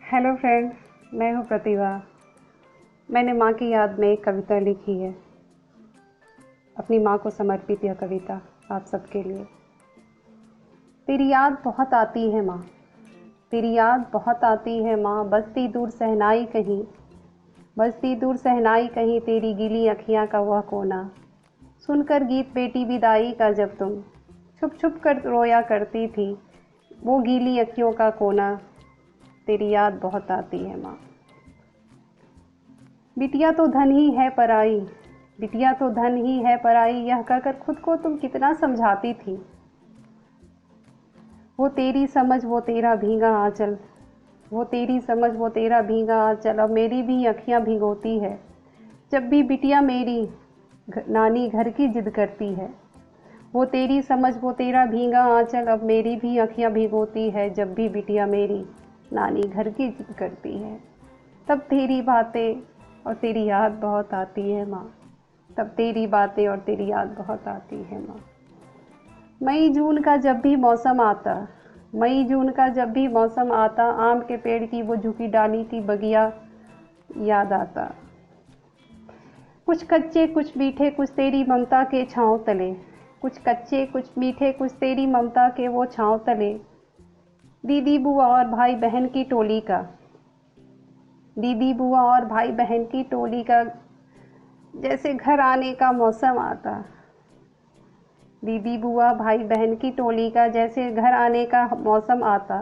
Hello friends, मैं हूँ प्रतिभा। मैंने माँ की याद में एक कविता लिखी है। अपनी माँ को समर्पित यह कविता आप सबके लिए। तेरी याद बहुत आती है माँ, तेरी याद बहुत आती है माँ, बसती दूर सहनाई कहीं, बसती दूर सहनाई कहीं, तेरी गीली अखियाँ का वह कोना। सुनकर गीत बेटी विदाई का जब तुम छुप छुप कर रोया करती थी, वो गीली अखियों का कोना, तेरी याद बहुत आती है माँ। बिटिया तो धन ही है पराई, बिटिया तो धन ही है पराई, यह कहकर खुद को तुम कितना समझाती थी। वो तेरी समझ वो तेरा भीगा आंचल, वो तेरी समझ वो तेरा भीगा आंचल, अब मेरी भी अखियाँ भिगोती है जब भी बिटिया मेरी नानी घर की जिद करती है। वो तेरी समझ वो तेरा भीगा आंचल, अब मेरी भी अखियाँ भिगोती है जब भी बिटिया मेरी नानी घर की जिद करती है। तब तेरी बातें और तेरी याद बहुत आती है माँ, तब तेरी बातें और तेरी याद बहुत आती है माँ। मई जून का जब भी मौसम आता, मई जून का जब भी मौसम आता, आम के पेड़ की वो झुकी डाली की बगिया याद आता। कुछ कच्चे कुछ मीठे कुछ तेरी ममता के छाँव तले, कुछ कच्चे कुछ मीठे कुछ तेरी ममता के वो छाँव तले, दीदी बुआ और भाई बहन की टोली का, दीदी बुआ और भाई बहन की टोली का जैसे घर आने का मौसम आता। दीदी बुआ भाई बहन की टोली का जैसे घर आने का मौसम आता।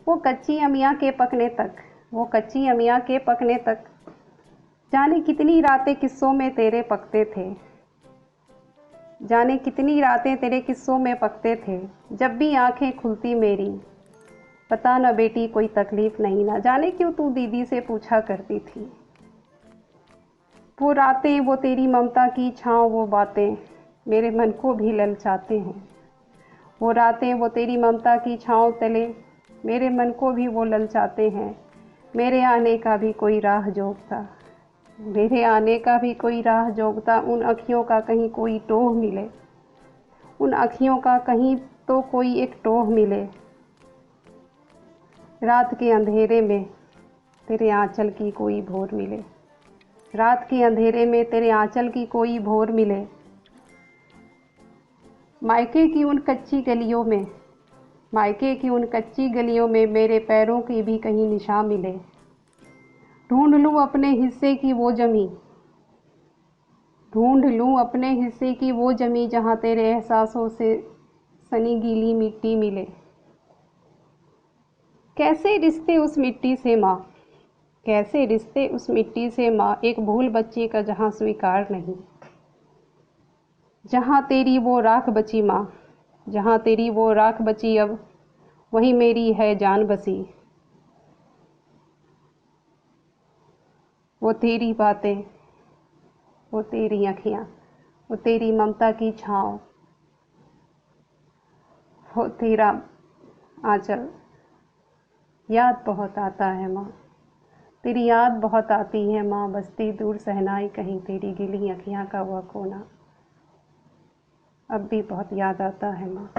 वो कच्ची अमियाँ के पकने तक, वो कच्ची अमियाँ के पकने तक, जाने कितनी रातें किस्सों में तेरे पकते थे, जाने कितनी रातें तेरे किस्सों में पकते थे। जब भी आंखें खुलती मेरी, पता न बेटी कोई तकलीफ नहीं, ना जाने क्यों तू दीदी से पूछा करती थी। वो रातें वो तेरी ममता की छाँव वो बातें मेरे मन को भी ललचाते हैं। वो रातें वो तेरी ममता की छाँव तले मेरे मन को भी वो ललचाते हैं। मेरे आने का भी कोई राह जोगता, मेरे आने का भी कोई राह जोगता, उन अखियों का कहीं कोई टोह मिले, उन अखियों का कहीं तो कोई एक टोह मिले। रात के अंधेरे में तेरे आंचल की कोई भोर मिले, रात के अंधेरे में तेरे आंचल की कोई भोर मिले। मायके की उन कच्ची गलियों में, मायके की उन कच्ची गलियों में मेरे पैरों की भी कहीं निशान मिले। ढूंढ लूँ अपने हिस्से की वो जमी, ढूंढ लूँ अपने हिस्से की वो जमी, जहाँ तेरे एहसासों से सनी गीली मिट्टी मिले। कैसे रिश्ते उस मिट्टी से माँ, कैसे रिश्ते उस मिट्टी से माँ, एक भूल बच्चे का जहाँ स्वीकार नहीं। जहाँ तेरी वो राख बची माँ, जहाँ तेरी वो राख बची, अब वहीं मेरी है जान बसी। वो तेरी बातें, वो तेरी अखियाँ, वो तेरी ममता की छाँव, वो तेरा आंचल, याद बहुत आता है माँ, तेरी याद बहुत आती है माँ, बसती दूर सहनाई कहीं, तेरी गीली अखियाँ का वह कोना, अब भी बहुत याद आता है माँ।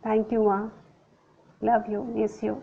थैंक यू माँ, लव यू, मिस यू।